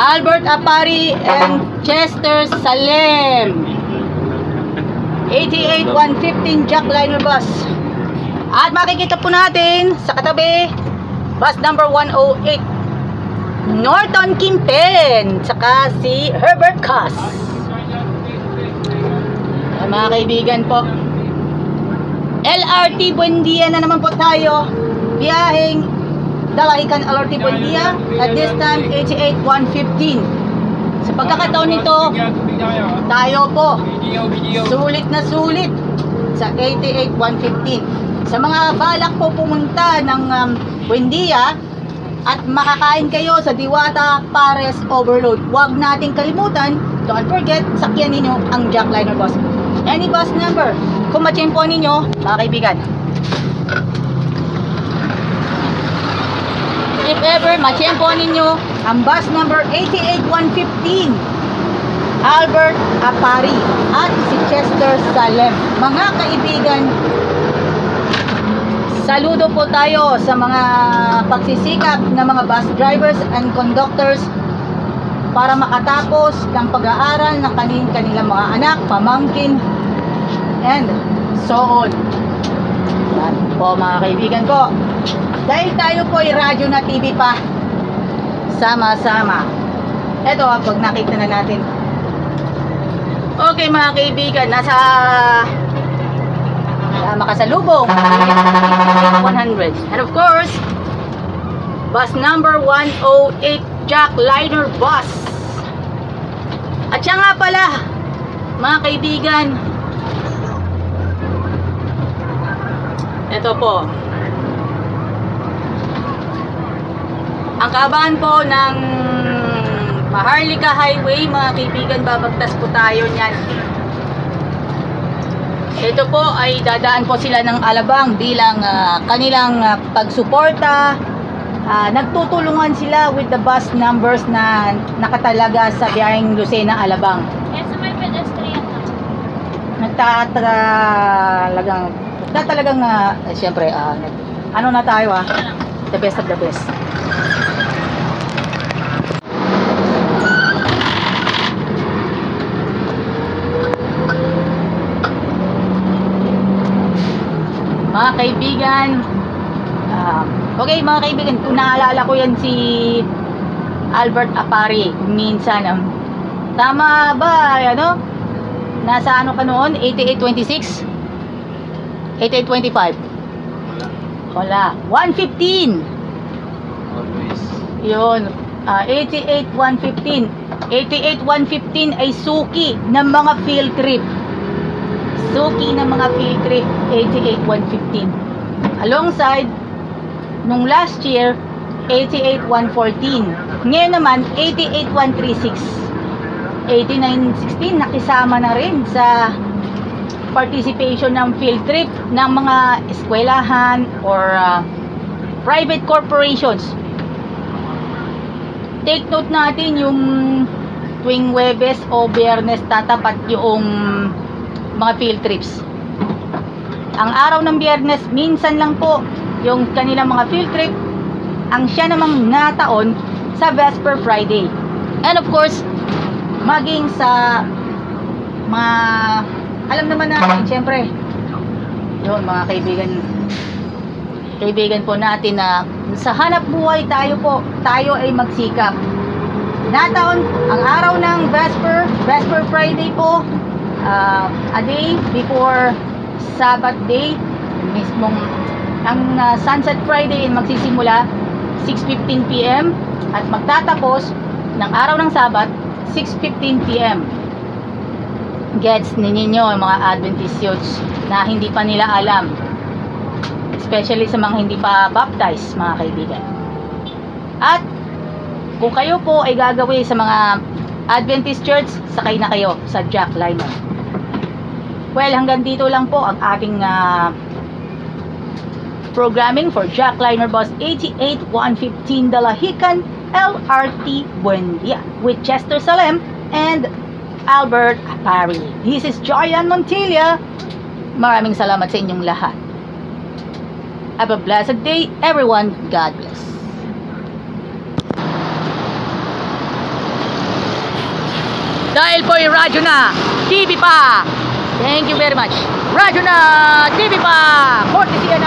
Albert Apari and Chester Salem. 88-115 Jackliner bus. At makikita po natin sa katabi, bus number 108, Norton Kimpen, saka si Herbert Cass. Mga kaibigan po, LRT Buendia na naman po tayo. Biyaheng Dalahican LRT Buendia. At this time, 88-115. Sa pagkakataon nito, tayo po sulit na sulit sa 88-115. Sa mga balak po pumunta ng Buendia at makakain kayo sa Diwata Pares Overload, huwag nating kalimutan, don't forget, sakyan ninyo ang Jackliner bus. Any bus number, kung matsyempo ninyo, mga kaibigan. If ever matsyempo ninyo ang bus number 88-115, Albert Apari at si Chester Salem. Mga kaibigan, saludo po tayo sa mga pagsisikap ng mga bus drivers and conductors para makatapos ng pag-aaral ng kanilang mga anak, pamangkin, and so on. Yan po mga kaibigan ko. Dahil tayo po ay radyo na TV pa, sama-sama. Ito, pag nakita na natin. Okay mga kaibigan, nasa makasalubong 100. And of course, bus number 108 Jackliner bus. At siya nga pala, mga kaibigan, ito po, ang kahabaan po ng Maharlika Highway, mga kaibigan, babagtas po tayo niyan. Ito po ay dadaan po sila ng Alabang bilang kanilang pagsuporta. Nagtutulungan sila with the bus numbers na nakatalaga sa biyaheng Lucena, Alabang. Yes, may pedestrian na. Nagtatalagang siyempre, ano na tayo the best of the best. Mga kaibigan, okay mga kaibigan, kung naalala ko yan si Albert Apari, minsan, tama ba, nasa ano ka noon, 88-26? 88-25? Wala, 115! Yun, 88-115. 88-115 ay suki ng mga field trip. Suki ng mga field trip, 88-115. Alongside, nung last year, 88-114. Ngayon naman, 88-136. 89-16, nakisama na rin sa participation ng field trip ng mga eskwelahan or private corporations. Take note natin yung tuwing Huwebes o Biyernes tatapat yung mga field trips. Ang araw ng Biyernes, minsan lang po yung kanilang mga field trip. Ang siya namang nataon sa Vesper Friday. And of course, maging sa mga, alam naman natin, syempre, yun mga kaibigan po natin na sa hanap buhay tayo ay magsikap. Nataon ang araw ng Vesper Friday po, a day before Sabbath day, mismong ang Sunset Friday magsisimula 6:15 PM at magtatapos ng araw ng Sabbath 6:15 PM. Gets ninyo yung mga Adventist youths na hindi pa nila alam, especially sa mga hindi pa baptized, mga kaibigan. At kung kayo po ay gagawin sa mga Adventist church, sakay na kayo sa Jackliner. Well, hanggang dito lang po ang ating programming for Jackliner bus 88-115 Dalahican LRT Buendia with Chester Salem and Albert Apari. This is Joyan Montilla. Maraming salamat sa inyong lahat. Have a blessed day, everyone. God bless. Dahil po yung radyo na TV pa. Thank you very much. Radyo na TV pa. Courtesy